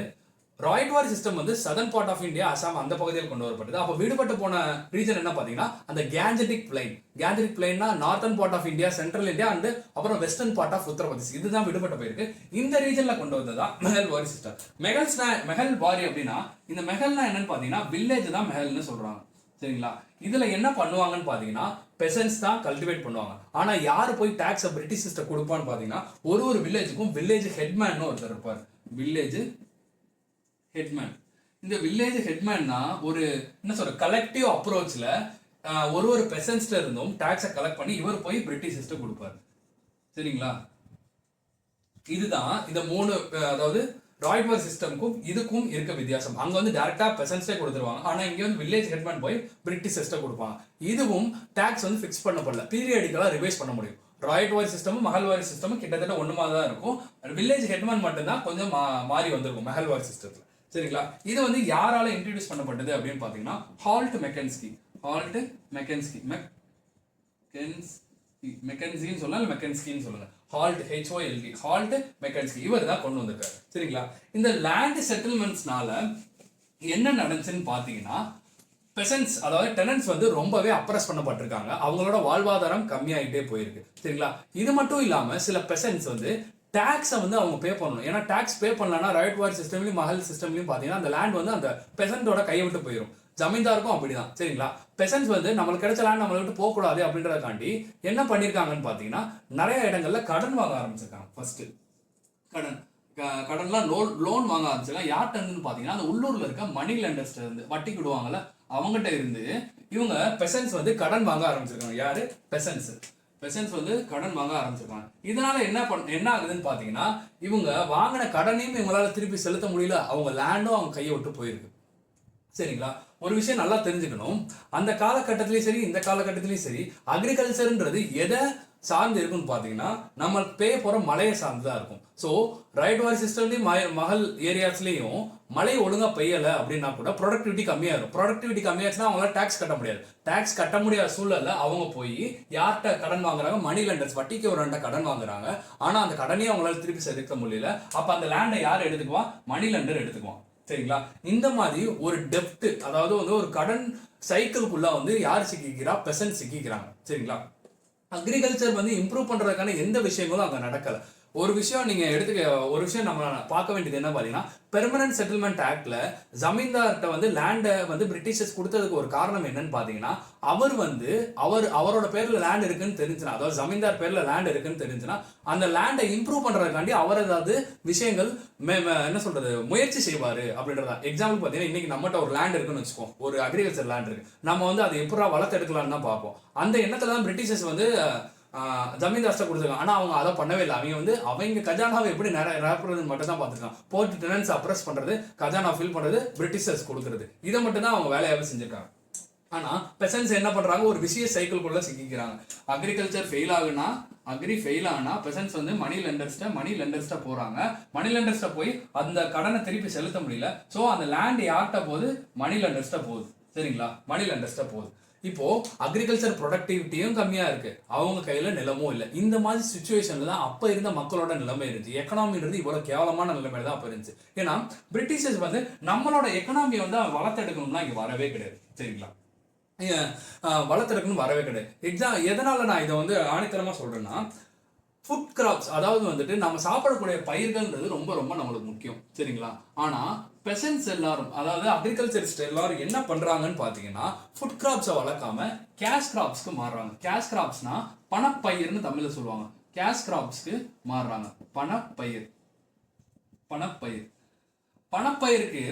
ராயட் வாரி சிஸ்டம் வந்து southern part of India, Assam அந்த பகுதியில் கொண்டு வரப்பட்டது. அப்போ விடுபட்டு போன ரீஜன் என்ன பாத்தீங்கன்னா அந்த கேஞ்சட்டிக் பிளைன்னா northern part of India, central India and அப்புறம் வெஸ்டர்ன் பார்ட் ஆஃப் உத்தரப்பிரதேஷ். இதுதான் விடுபட்டு போயிருக்கு. இந்த ரீஜன்ல கொண்டு வந்ததுதான் மெஹல் வாரி சிஸ்டம். மெஹல் வாரி அப்படின்னா இந்த மெஹல்னா என்னன்னு பாத்தீங்கன்னா வில்லேஜ் தான் மெஹல்னு சொல்றாங்க. சரிங்களா? இதுல என்ன பண்ணுவாங்கன்னு பாத்தீங்கன்னா பெசன்ஸ் தான் கல்டிவேட் பண்ணுவாங்க. ஆனா யாரு போய் டாக்ஸ் பிரிட்டிஷ் சிஸ்டம் கொடுப்பான்னு பாத்தீங்கன்னா ஒரு வில்லேஜுக்கும் வில்லேஜ் ஹெட்மேன் ஒருத்தர் இருப்பார். இந்த வில்லேஜ் ஹெட்மேன்னா ஒரு என்ன சொல்ற கலெக்டிவ் அப்ரோச்ல ஒரு பெசன்ஸ்ல இருந்தும் டாக்ஸை கலெக்ட் பண்ணி இவர் போய் பிரிட்டிஷ் சிஸ்டம் கொடுப்பாரு. சரிங்களா? இதுதான் இந்த 3 அதாவது ராயட் வாரி சிஸ்டம்க்கும் இதுக்கும் இருக்க வித்தியாசம். அங்க வந்து டைரக்டா பெசன்ஸ்டே கொடுத்துருவாங்க. ஆனா இங்க வந்து வில்லேஜ் ஹெட்மேன் போய் பிரிட்டிஷ் சிஸ்டம் கொடுப்பாங்க. இதுவும் டாக்ஸ் வந்து ஃபிக்ஸ் பண்ணப்படல, பீரியாடிக்கலா ரிவைஸ் பண்ண முடியும். ராயட் வாரி சிஸ்டமும் மஹல் வாரி சிஸ்டமும் கிட்டத்தட்ட ஒண்ணுமா தான் இருக்கும். வில்லேஜ் ஹெட்மேன் மட்டும்தான் கொஞ்சம் மாறி வந்திருக்கும் மஹல் வாரி சிஸ்டத்துல. சரிங்களா? இது வந்து யாரால இன்ட்ரோடியூஸ் பண்ணப்பட்டது அப்படின்னு பாத்தீங்கன்னா ஹால்ட் மெக்கன்சின்னு சொல்லலாம், மெக்கன்ஸ்கின்னு சொல்லுங்க. ஹால்ட் ஹால்ட் மெக்கன்ஸ்கி இவர் தான் கொண்டு வந்திருக்காரு. சரிங்களா? இந்த லேண்ட் செட்டில்மெண்ட்ஸ்னால என்ன நடந்துச்சுன்னு பாத்தீங்கன்னா பெசன்ஸ் அதாவது டெனன்ட்ஸ் வந்து ரொம்பவே அப்ரஸ் பண்ணப்பட்டிருக்காங்க, அவங்களோட வாழ்வாதாரம் கம்மியாயிட்டே போயிருக்கு. சரிங்களா? இது மட்டும் இல்லாம சில பெசன்ட்ஸ் வந்து டாக்ஸை வந்து அவங்க பே பண்ணணும். ஏன்னா டாக்ஸ் பே பண்ணலன்னா ரைட் வார் சிஸ்டம்லையும் மஹல் சிஸ்டம்லையும் பார்த்தீங்கன்னா அந்த லேண்ட் வந்து அந்த பெசன்ட்டோட கையை விட்டு போயிடும். ஜமீன்தாருக்கும் அப்படிதான். சரிங்களா? பெசன்ட்ஸ் வந்து நம்மளுக்கு கிடைச்ச லேண்ட் நம்மளை விட்டு போகக்கூடாது அப்படின்றதுக்காண்டி என்ன பண்ணியிருக்காங்கன்னு பார்த்தீங்கன்னா நிறைய இடங்கள்ல கடன் வாங்க ஆரம்பிச்சிருக்காங்க. ஃபர்ஸ்ட் கடன்லாம் லோன் வாங்க ஆரம்பிச்சிருக்காங்க. யார்கிட்ட இருந்துன்னு பார்த்தீங்கன்னா அந்த உள்ளூர்ல இருக்க மணி லெண்டர்ஸ்ட இருந்து, வட்டிக்கு விடுவாங்கல்ல அவங்ககிட்ட இருந்து இவங்க பெசன்ட்ஸ் வந்து கடன் வாங்க ஆரம்பிச்சிருக்காங்க. யாரு? பெசன்ட்ஸ் வந்து கடன் வாங்க ஆரம்பிச்சிருக்காங்க. இதனால என்ன ஆகுதுன்னு பாத்தீங்கன்னா இவங்க வாங்கின கடனையும் இவங்களால திருப்பி செலுத்த முடியல, அவங்க லேண்டும் அவங்க கையை விட்டு போயிருக்கு. சரிங்களா? ஒரு விஷயம் நல்லா தெரிஞ்சுக்கணும், அந்த காலகட்டத்திலயும் சரி இந்த காலகட்டத்திலயும் சரி அக்ரிகல்ச்சர்ன்றது எதை சார்ந்து இருக்குன்னு பாத்தீங்கன்னா நம்ம பே போற மழையை சார்ந்துதான் இருக்கும். ஸோ ரைட் வாரி சிஸ்டம்லயும் மஹல் ஏரியாஸ்லயும் மழை ஒழுங்கா பெய்யல அப்படின்னா கூட ப்ரொடக்டிவிட்டி கம்மியாகும். ப்ரொடக்டிவிட்டி கம்மியாச்சுன்னா அவங்களால டாக்ஸ் கட்ட முடியாது. டாக்ஸ் கட்ட முடியாத சூழல்ல அவங்க போய் யார்கிட்ட கடன் வாங்குறாங்க? மணி லெண்டர்ஸ், வட்டிக்கு ஒரு கடன் வாங்குறாங்க. ஆனா அந்த கடனையும் அவங்களால திருப்பி செலுத்த முடியல. அப்ப அந்த லேண்டை யார் எடுத்துக்குவான்? மணி லெண்டர் எடுத்துக்குவான். சரிங்களா? இந்த மாதிரி ஒரு டெப்ட், அதாவது வந்து ஒரு கடன் சைக்கிள்குள்ள வந்து யார் சிக்கிக்கிறா? பெசன்ட் சிக்கிக்கிறாங்க. சரிங்களா? அக்ரிகல்ச்சர் வந்து இம்ப்ரூவ் பண்றதுக்கான எந்த விஷயங்களும் அங்க நடக்கல. ஒரு விஷயம் நீங்க ஒரு விஷயம் நம்ம பார்க்க வேண்டியது என்ன பாத்தீங்கன்னா, பெர்மனன்ட் செட்டில்மெண்ட் ஆக்ட்ல ஜமீன்தார்கிட்ட வந்து லேண்டை வந்து பிரிட்டிஷர்ஸ் கொடுத்ததுக்கு ஒரு காரணம் என்னன்னு பாத்தீங்கன்னா, அவரோட பேர்ல லேண்ட் இருக்குன்னு தெரிஞ்சுனா, அதாவது ஜமீன்தார் பேர்ல லேண்ட் இருக்குன்னு தெரிஞ்சுனா அந்த லேண்டை இம்ப்ரூவ் பண்றதுக்காண்டி அவர் ஏதாவது விஷயங்கள் என்ன சொல்றது முயற்சி செய்வாரு அப்படின்றதா. எக்ஸாம்பிள் பாத்தீங்கன்னா இன்னைக்கு நம்மகிட்ட ஒரு லேண்ட் இருக்குன்னு வச்சுக்கோ, ஒரு அக்ரிகல்ச்சர் லேண்ட் இருக்கு, நம்ம வந்து அதை எப்படா வளர்த்து எடுக்கலாம்னு தான் பார்ப்போம். அந்த எண்ணத்துல தான் பிரிட்டிஷர்ஸ் வந்து ஜமீன்தார்ஸ்ட கொடுத்துருக்காங்க. ஆனா அவங்க அதை பண்ணவே இல்லை. அவங்க வந்து அவங்க கஜானாவை எப்படி நிரப்புறதுன்னு மட்டும் தான் பார்த்துருக்காங்க. போர்ட் டெனன்ஸ் அப்ரஸ் பண்றது, கஜானா ஃபில் பண்றது, பிரிட்டிஷர்ஸ் கொடுக்கறது, இதை மட்டும் தான் அவங்க வேலையாவே செஞ்சிருக்காங்க. ஆனா பெசன்ஸ் என்ன பண்றாங்க? ஒரு விஷய சைக்கிள்குள்ள சிக்கிக்கிறாங்க. அக்ரிகல்ச்சர் ஃபெயில் ஆகுனா பெசன்ஸ் வந்து மணி லெண்டர்ஸ்ட போறாங்க. மணி லெண்டர்ஸ்ட போய் அந்த கடனை திருப்பி செலுத்த முடியல. சோ அந்த லேண்ட் யார்கிட்ட போகுது? மணி லெண்டர்ஸ்ட போகுது. சரிங்களா? மணி லெண்டர்ஸ்ட போகுது. இப்போ அக்ரிகல்ச்சர் ப்ரொடக்டிவிட்டியும் கம்மியா இருக்கு, அவங்க கையில நிலமும் இல்லை. இந்த மாதிரி சுச்சுவேஷன்ல தான் அப்ப இருந்த மக்களோட நிலைமை இருந்துச்சு. எக்கனாமின்றது இவ்வளவு கேவலமான நிலைமையில தான் அப்ப இருந்துச்சு. ஏன்னா பிரிட்டிஷர்ஸ் வந்து நம்மளோட எக்கனாமியை வந்து வளர்த்தெடுக்கணும்னா இங்க வரவே கிடையாது. சரிங்களா? வளர்த்தெடுக்கணும் வரவே கிடையாது. எதனால நான் இதை வந்து ஆணித்தரமா சொல்றேன்னா, ஃபுட் கிராப்ஸ், அதாவது வந்துட்டு நம்ம சாப்பிடக்கூடிய பயிர்கள்ன்றது ரொம்ப ரொம்ப நம்மளுக்கு முக்கியம். சரிங்களா? ஆனா பெசன்ஸ் எல்லாரும், அதாவது அக்ரிகல்ச்சரிஸ்ட் எல்லாரும் என்ன பண்றாங்கன்னு பாத்தீங்கன்னா ஃபுட் கிராப்ஸை வளர்க்காம கேஷ் கிராப்ஸ்க்கு மாறுறாங்க. கேஷ் கிராப்ஸ்னா பணப்பயிர்னு தமிழ்ல சொல்லுவாங்க. கேஷ் கிராப்ஸ்க்கு மாறுறாங்க. பணப்பயிருக்கு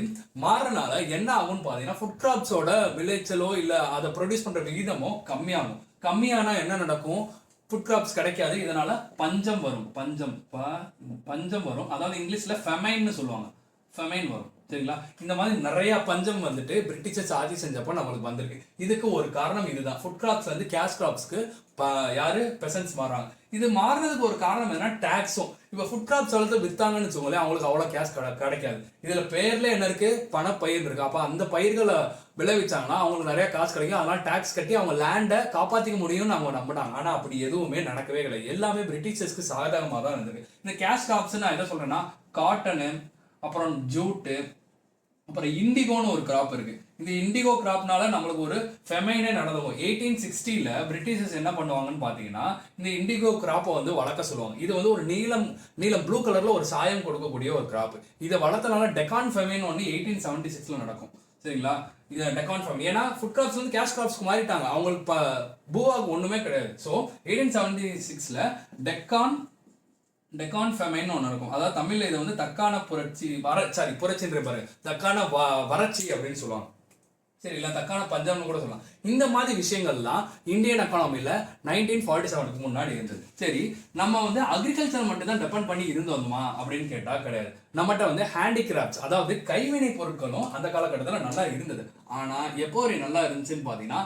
மாறனால என்ன ஆகும்னு பாத்தீங்கன்னா ஃபுட் கிராப்ஸோட விளைச்சலோ இல்ல அதை ப்ரொடியூஸ் பண்ற விகிதமோ கம்மியாகும். கம்மியானா என்ன நடக்கும்? ஃபுட் கிராப்ஸ் கிடைக்காது. இதனால பஞ்சம் வரும். பஞ்சம் வரும். அதாவது இங்கிலீஷ்ல ஃபெமைன்னு சொல்லுவாங்க. ஃபெமைன் வரும். சரிங்களா? இந்த மாதிரி நிறைய பஞ்சம் வந்துட்டு பிரிட்டிஷர்ஸ் ஆட்சி செஞ்சப்போ நம்மளுக்கு வந்திருக்கு. இதுக்கு ஒரு காரணம் இதுதான். ஃபுட் கிராப்ஸ் வந்து கேஷ் கிராப்ஸ்க்கு யாரு? பெசன்ட்ஸ் மாறுறாங்க. இது மாறுறதுக்கு ஒரு காரணம் என்னன்னா டாக்ஸும். இப்ப ஃபுட் கிராப்ஸ் வளர்த்து வித்தாங்கன்னு வச்சுக்கோங்களேன், அவங்களுக்கு அவ்வளவு கேஷ் கிடைக்காது. இதுல பேர்ல என்ன இருக்கு? பணப்பயிர் இருக்கு. அப்ப அந்த பயிர்களை விளைவிச்சாங்கன்னா அவங்களுக்கு நிறைய காசு கிடைக்கும். அதனால டாக்ஸ் கட்டி அவங்க லேண்டை காப்பாத்திக்க முடியும்னு அவங்க நம்பினாங்க. ஆனா அப்படி எதுவுமே நடக்கவே கிடையாது. எல்லாமே பிரிட்டிஷர்ஸ்க்கு சாதகமா தான் இருந்தது. இந்த கேஷ் கிராப்ஸ் நான் என்ன சொல்றேன்னா, காட்டனு, அப்புறம் ஜூட்டு, அப்புறம் இண்டிகோன்னு ஒரு கிராப் இருக்கு. இந்த இண்டிகோ கிராப்னால நம்மளுக்கு ஒரு ஃபெமைனே நடந்துக்கும். 1860ல பிரிட்டிஷர்ஸ் என்ன பண்ணுவாங்கன்னு பாத்தீங்கன்னா இந்த இண்டிகோ கிராப்பை வந்து வளர்க்க சொல்லுவாங்க. இது வந்து ஒரு நீலம் ப்ளூ கலர்ல ஒரு சாயம் கொடுக்கக்கூடிய ஒரு கிராப். இதை வளர்த்தனால டெக்கான் ஃபெமைன் ஒன்று 1876ல நடக்கும். சரிங்களா? இது டெக்கான் ஃபெமைன். ஏன்னா ஃபுட் கிராப்ஸ் வந்து கேஷ் கிராப்ஸ்க்கு மாறிட்டாங்க. அவங்களுக்கு பூவாக்கு ஒண்ணுமே கிடையாது. ஸோ 1876ல டெக்கான் ஃபெமைன் ஒன்று இருக்கும். அதாவது தமிழ்ல இதை வந்து தக்கான புரட்சின்ற பாரு, தக்கான வறட்சி அப்படின்னு சொல்லுவாங்க. சரிங்களா? தக்கான பஞ்சம்னு கூட சொல்லலாம். இந்த மாதிரி விஷயங்கள்லாம் இந்தியன் எக்கானமில 1947க்கு முன்னாடி இருந்தது. சரி, நம்ம வந்து அக்ரிகல்ச்சர் மட்டும் தான் டிபெண்ட் பண்ணி இருந்தோமா அப்படின்னு கேட்டா கிடையாது. நம்மகிட்ட வந்து ஹேண்டிகிராஃப்ட்ஸ், அதாவது கைவினை பொருட்களும் அந்த காலகட்டத்தில் நல்லா இருந்தது. ஆனா எப்போ நல்லா இருந்துச்சுன்னு பாத்தீங்கன்னா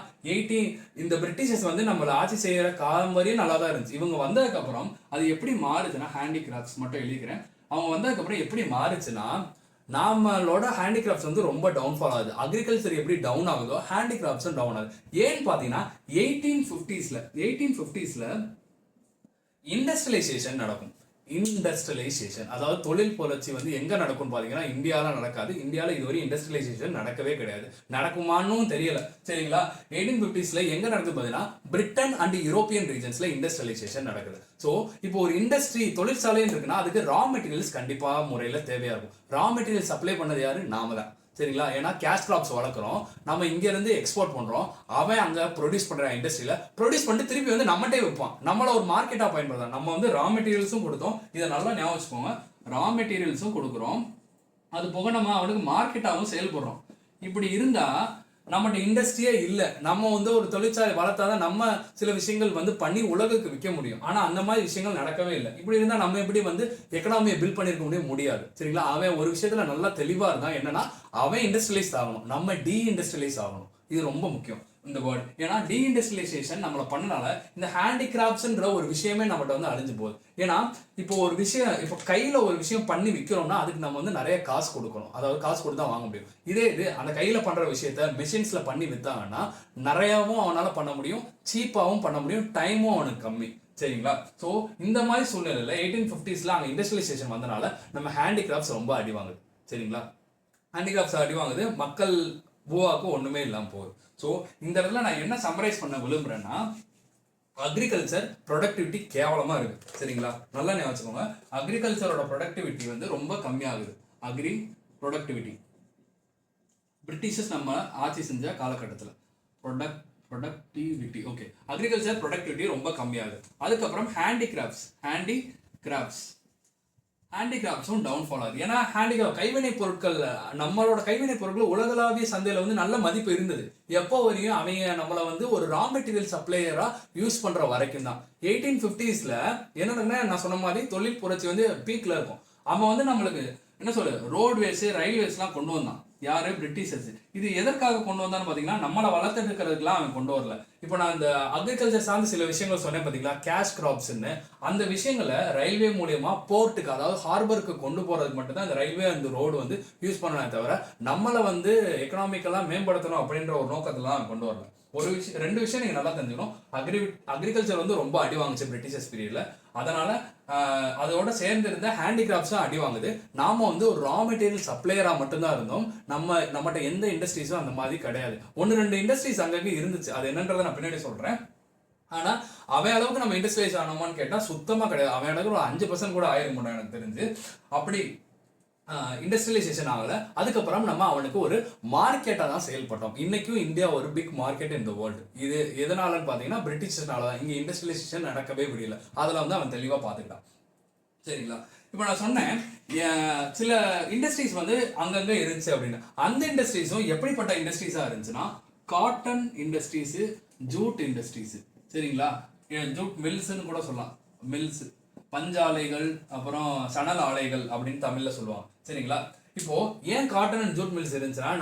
இந்த பிரிட்டிஷர்ஸ் வந்து நம்மள ஆட்சி செய்யற காலம் வரையும் நல்லா தான் இருந்துச்சு. இவங்க வந்ததுக்கு அப்புறம் அது எப்படி மாறுச்சுன்னா, ஹேண்டிகிராஃப்ட்ஸ் மட்டும் எழுதிக்கிறேன். அவங்க வந்ததுக்கு அப்புறம் எப்படி மாறுச்சுன்னா, நம்மளோட ஹேண்டிகிராஃப்ட்ஸ் வந்து ரொம்ப டவுன்ஃபால் ஆகுது. அக்ரிகல்ச்சர் எப்படி டவுன் ஆகுதோ ஹேண்டிகிராஃப்ட்ஸும் டவுன் ஆகுது. ஏன்னு பாத்தீங்கன்னா 1850ஸ்ல இண்டஸ்ட்ரியலைசேஷன் நடக்கும். இண்டஸ்ட்ரியலைசேஷன், அதாவது தொழில் புரட்சி வந்து எங்க நடக்கும்னு பாத்தீங்கன்னா இந்தியால நடக்காது. இந்தியால இதுவரை இண்டஸ்ட்ரியலைசேஷன் நடக்கவே கிடையாது, நடக்குமான்னு தெரியல. சரிங்களா? 1850s எங்க நடக்குது பாத்தீங்கன்னா பிரிட்டன் அண்ட் யூரோப்பியன் ரீஜன்ஸ்ல இண்டஸ்ட்ரியலைசேஷன் நடக்குது. ஸோ இப்போ ஒரு இண்டஸ்ட்ரி தொழிற்சாலைன்னு இருக்குன்னா அதுக்கு ரா மெட்டீரியல்ஸ் கண்டிப்பா முறையில் தேவையா இருக்கும். ரா மெட்டீரியல் சப்ளை பண்ணது யாரு? நாம தான். சரிங்களா? ஏன்னா கேஷ் கிராப்ஸ் வளர்க்குறோம், நம்ம இங்க இருந்து எக்ஸ்போர்ட் பண்றோம், அவன் அங்க ப்ரொடியூஸ் பண்ற இண்டஸ்ட்ரியில ப்ரொடியூஸ் பண்ணிட்டு திருப்பி வந்து நம்மகிட்டே விற்பான், நம்மள ஒரு மார்க்கெட்டா பயன்படுத்தலாம். நம்ம வந்து ரா மெட்டீரியல்ஸும் கொடுத்தோம், இதை நல்லா ஞாபகம் வச்சுக்கோங்க, ரா மெட்டீரியல்ஸும் கொடுக்குறோம், அது போக நம்ம அவனுக்கு மார்க்கெட்டாகவும் செயல்படுறோம். இப்படி இருந்தா நம்மகிட்ட இண்டஸ்ட்ரியே இல்லை, நம்ம வந்து ஒரு தொழிற்சாலை வளர்த்தாதான் நம்ம சில விஷயங்கள் வந்து பண்ணி உலகுக்கு விற்க முடியும். ஆனா அந்த மாதிரி விஷயங்கள் நடக்கவே இல்லை. இப்படி இருந்தா நம்ம எப்படி வந்து எக்கனாமியை பில்ட் பண்ணிருக்க முடியாது. சரிங்களா? அவன் ஒரு விஷயத்துல நல்லா தெளிவா இருந்தான், என்னன்னா அவன் இண்டஸ்ட்ரியலைஸ் ஆகணும், நம்ம டி இண்டஸ்ட்ரியலைஸ் ஆகணும். இது ரொம்ப முக்கியம் இந்த வேர்டு. ஏன்னா டீஇண்டஸ்ட்ரியலைசேஷன் நம்மளை பண்ணனால இந்த ஹேண்டிகிராஃப்ட்ஸ்ன்ற ஒரு விஷயமே நம்மகிட்ட வந்து அழிஞ்சு போகுது. ஏன்னா இப்போ ஒரு விஷயம், இப்போ கையில ஒரு விஷயம் பண்ணி விற்கிறோம்னா அதுக்கு நம்ம வந்து நிறைய காசு கொடுக்கணும், அதாவது காசு கொடுத்து தான் வாங்க முடியும். இதே இது அந்த கையில பண்ற விஷயத்த மெஷின்ஸ்ல பண்ணி வித்தாங்கன்னா நிறையவும் அவனால பண்ண முடியும், சீப்பாவும் பண்ண முடியும், டைமும் அவனுக்கு கம்மி. சரிங்களா? ஸோ இந்த மாதிரி சூழ்நிலையில 1850s அங்கே இண்டஸ்ட்ரியலைசேஷன் வந்தனால நம்ம ஹேண்டிகிராஃப்ட்ஸ் ரொம்ப அடி வாங்குது. சரிங்களா? ஹேண்டிகிராஃப்ட்ஸ் அடி வாங்குது, மக்கள் பூவாக்கு ஒண்ணுமே இல்லாம போகுது. ஸோ இந்த இடத்துல நான் என்ன சம்மரைஸ் பண்ண விரும்புறேன்னா, அக்ரிகல்ச்சர் ப்ரொடக்டிவிட்டி கேவலமா இருக்கு. சரிங்களா? நல்லா ஞாபகம் வச்சுக்கோங்க, அக்ரிகல்ச்சரோட ப்ரொடக்டிவிட்டி வந்து ரொம்ப கம்மியாகுது. அக்ரி ப்ரொடக்டிவிட்டி பிரிட்டிஷர்ஸ் நம்ம ஆட்சி செஞ்ச காலகட்டத்தில் ப்ரொடக்டிவிட்டி ஓகே, அக்ரிகல்ச்சர் ப்ரொடக்டிவிட்டி ரொம்ப கம்மியாகுது. அதுக்கப்புறம் ஹேண்டிகிராஃப்ட்ஸும் டவுன்ஃபால் ஆகுது. ஏன்னா ஹேண்டிகிராஃப்ட் கைவினை பொருட்கள், நம்மளோட கைவினை பொருட்கள் உலகளாவிய சந்தையில வந்து நல்ல மதிப்பு இருந்தது. எப்போ வரையும் அவங்க நம்மளை வந்து ஒரு ரா மெட்டீரியல் சப்ளையரா யூஸ் பண்ற வரைக்கும் தான். 1850s என்னன்னா நான் சொன்ன மாதிரி தொழில் புரட்சி வந்து பீக்ல இருக்கும். அவன் வந்து நம்மளுக்கு என்ன சொல்லு ரோட்வேஸ் ரயில்வேஸ்லாம் கொண்டு வந்தான். யாரு? பிரிட்டிஷர்ஸ். இது எதற்காக கொண்டு வந்தான்னு பாத்தீங்கன்னா நம்மளை வளர்த்துக்கிறதுக்குலாம் அவன் கொண்டு வரல. இப்போ நான் இந்த அக்ரிகல்ச்சர் சார்ந்த சில விஷயங்கள் சொன்னேன் பாத்தீங்களா, கேஷ் கிராப்ஸ்ன்னு, அந்த விஷயங்களை ரயில்வே மூலியமா போர்ட்டுக்கு, அதாவது ஹார்பருக்கு கொண்டு போறதுக்கு மட்டும்தான் இந்த ரயில்வே அந்த ரோடு வந்து யூஸ் பண்ணனே தவிர நம்மளை வந்து எக்கனாமிக்கலா மேம்படுத்தணும் அப்படின்ற ஒரு நோக்கத்துல கொண்டு வரல. ஒரு விஷயம், ரெண்டு விஷயம் நீங்க நல்லா தெரிஞ்சுக்கணும். அக்ரிகல்ச்சர் வந்து ரொம்ப அடி வாங்குச்சு பிரிட்டிஷர்ஸ் பீரியட்ல, அதனால அதோட சேர்ந்து இருந்த ஹேண்டிகிராஃப்ட்ஸும் அடி வாங்குது. நாம வந்து ஒரு ரா மெட்டீரியல் சப்ளையரா மட்டும்தான் இருந்தோம், நம்மகிட்ட எந்த இண்டஸ்ட்ரீஸும் அந்த மாதிரி கிடையாது. ஒன்று ரெண்டு இண்டஸ்ட்ரீஸ் அங்கங்க இருந்துச்சு, அது என்னன்றதை நான் பின்னாடி சொல்றேன். ஆனா அவன் அளவுக்கு நம்ம இண்டஸ்ட்ரியலைஸ் ஆனோமான்னு கேட்டா சுத்தமா கிடையாது. அவன் அளவுக்கு ஒரு 5% கூட ஆயிரம் முடியும் எனக்கு தெரிஞ்சு. அப்படி இண்டஸ்ட்ரியலைசேஷன் ஆகல. அதுக்கப்புறம் நம்ம அவனுக்கு ஒரு மார்க்கெட்டா தான் செயல்பட்டோம். இன்னைக்கும் இந்தியா ஒரு big market in the world. இது எதனாலன்னு பாத்தீங்கன்னா பிரிட்டிஷர்னால தான். இங்க இண்டஸ்ட்ரியலைசேஷன் நடக்கவே முடியல, அதுல வந்து அவன் தெளிவா பாத்துக்கிட்டான். சரிங்களா? இப்போ நான் சொன்னேன் சில இண்டஸ்ட்ரீஸ் வந்து அங்கங்க இருந்துச்சு அப்படின்னு. அந்த இண்டஸ்ட்ரீஸும் எப்படிப்பட்ட இண்டஸ்ட்ரீஸா இருந்துச்சுன்னா காட்டன் இண்டஸ்ட்ரீஸ், ஜூட் இண்டஸ்ட்ரீஸ். சரிங்களா? ஜூட் மில்ஸ்ன்னு கூட சொல்லலாம், மில்ஸ், பஞ்சாலைகள், அப்புறம் சணல் ஆலைகள் அப்படின்னு தமிழ்ல சொல்லுவாங்க. சரிங்களா? இப்போ ஏன் காட்டன் அண்ட் ஜூட் மில்ஸ் இருந்துச்சுன்னா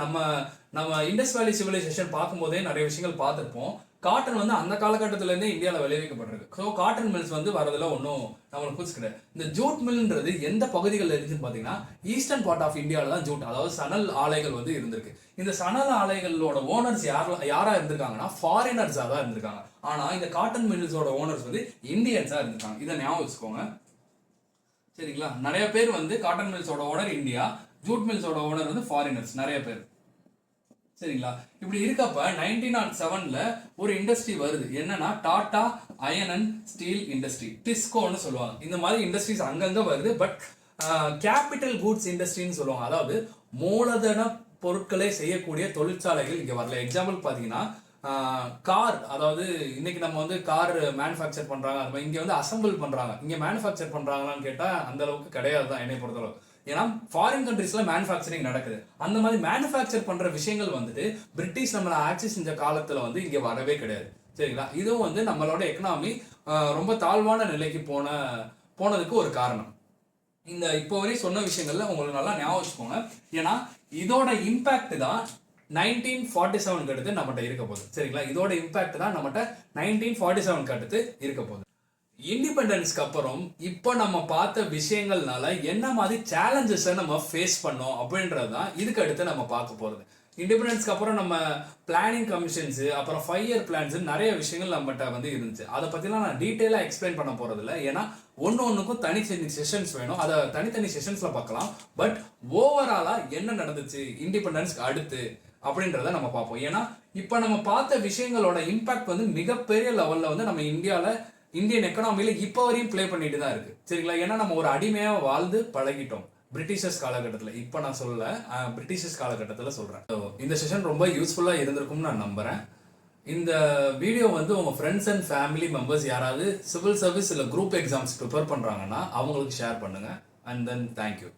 நம்ம இண்டஸ் வேலி சிவிலைசேஷன் பார்க்கும்போதே நிறைய விஷயங்கள் பார்த்துருப்போம். காட்டன் வந்து அந்த காலகட்டத்துல இருந்தே இந்தியாவில் விளைவிக்கப்பட்டிருக்கு. ஸோ காட்டன் மில்ஸ் வந்து வரதுல ஒன்றும் நம்மளுக்கு புதுசு கிடையாது. இந்த ஜூட் மில்ன்றது எந்த பகுதிகளில் இருந்துச்சுன்னு பார்த்தீங்கன்னா ஈஸ்டர்ன் பார்ட் ஆஃப் இந்தியாவில் தான் ஜூட், அதாவது சணல் ஆலைகள் வந்து இருந்திருக்கு. இந்த சணல் ஆலைகளோட ஓனர்ஸ் யாரா இருந்திருக்காங்கன்னா ஃபாரினர்ஸாக தான் இருந்திருக்காங்க. ஆனா இந்த காட்டன் மில்ஸோட ஓனர்ஸ் வந்து இந்தியன்ஸா இருந்திருக்காங்க. இதை ஞாபகம் வச்சுக்கோங்க. சரிங்களா? நிறைய பேர் வந்து காட்டன் மில்ஸோட ஓனர் இந்தியா, ஜூட் மில்ஸோட ஓனர் வந்து ஃபாரினர்ஸ் நிறைய பேர். சரிங்களா? இப்படி இருக்கப்ப 1907ல ஒரு இண்டஸ்ட்ரி வருது. என்னன்னா Tata iron and steel industry, டிஸ்கோன்னு சொல்லுவாங்க. இந்த மாதிரி இண்டஸ்ட்ரீஸ் அங்கங்க வருது. பட் கேபிட்டல் கூட்ஸ் இண்டஸ்ட்ரின்னு சொல்லுவாங்க, அதாவது மூலதன பொருட்களை செய்யக்கூடிய தொழிற்சாலைகள் இங்க வரல. எக்ஸாம்பிள் பாத்தீங்கன்னா கார், அதாவது இன்னைக்கு நம்ம வந்து கார் மேனுஃபேக்சர் பண்றாங்க, அது இங்க வந்து அசம்பிள் பண்றாங்க. இங்க மேனுஃபேக்சர் பண்றாங்களான்னு கேட்டா அந்த அளவுக்கு கிடையாது தான் என்னை பொறுத்தளவு. ஏன்னா ஃபாரின் கண்ட்ரீஸ்ல மேனுஃபேக்சரிங் நடக்குது. அந்த மாதிரி மேனுஃபேக்சர் பண்ற விஷயங்கள் வந்துட்டு பிரிட்டிஷ் நம்மளை ஆட்சி செஞ்ச காலத்துல வந்து இங்க வரவே கிடையாது. சரிங்களா? இதுவும் வந்து நம்மளோட எக்கனாமி ரொம்ப தாழ்வான நிலைக்கு போனதுக்கு ஒரு காரணம். இந்த இப்போ வரை சொன்ன விஷயங்கள்ல உங்களுக்கு நல்லா ஞாபகம் வச்சுக்கோங்க. ஏன்னா இதோட இம்பாக்ட் தான் 1947 அடுத்து நம்மகிட்ட இருக்க போகுது. சரிங்களா? இதோட இம்பாக்ட் தான் நம்மகிட்ட 1947 அடுத்து இருக்க போகுது. இண்டிபெண்டன்ஸ்க்கு அப்புறம் இப்போ நம்ம பார்த்த விஷயங்கள்னால என்ன மாதிரி சேலஞ்சஸை நம்ம ஃபேஸ் பண்ணோம் அப்படின்றது தான் இதுக்கு அடுத்து நம்ம பார்க்க போகிறது. இண்டிபெண்டன்ஸ்க்கு அப்புறம் நம்ம பிளானிங் கமிஷன்ஸ், அப்புறம் 5 இயர் பிளான்ஸ், நிறைய விஷயங்கள் நம்மகிட்ட வந்து இருந்துச்சு. அதை பற்றிலாம் நான் டீட்டெயிலாக எக்ஸ்பிளைன் பண்ண போகிறது இல்லை. ஏன்னா ஒன்றுக்கும் தனித்தனி செஷன்ஸ் வேணும், அதை தனித்தனி செஷன்ஸ்ல பார்க்கலாம். பட் ஓவராலா என்ன நடந்துச்சு இண்டிபெண்டன்ஸ்க்கு அடுத்து அப்படின்றத நம்ம பார்ப்போம். ஏன்னா இப்போ நம்ம பார்த்த விஷயங்களோட இம்பாக்ட் வந்து மிகப்பெரிய லெவல்ல வந்து நம்ம இந்தியன் எக்கனாமியில இப்போ வரையும் ப்ளே பண்ணிட்டு தான் இருக்கு. சரிங்களா? ஏன்னா நம்ம ஒரு அடிமையா வாழ்ந்து பழகிட்டோம் பிரிட்டிஷர்ஸ் காலகட்டத்தில். இப்போ நான் சொல்லல, பிரிட்டிஷர்ஸ் காலகட்டத்தில் சொல்றேன். இந்த செஷன் ரொம்ப யூஸ்ஃபுல்லா இருந்திருக்கும்னு நான் நம்புறேன். இந்த வீடியோ வந்து உங்க ஃப்ரெண்ட்ஸ் அண்ட் ஃபேமிலி மெம்பர்ஸ் யாராவது சிவில் சர்வீஸ் இல்லை குரூப் எக்ஸாம்ஸ் ப்ரிப்பேர் பண்றாங்கன்னா அவங்களுக்கு ஷேர் பண்ணுங்க. And then thank you.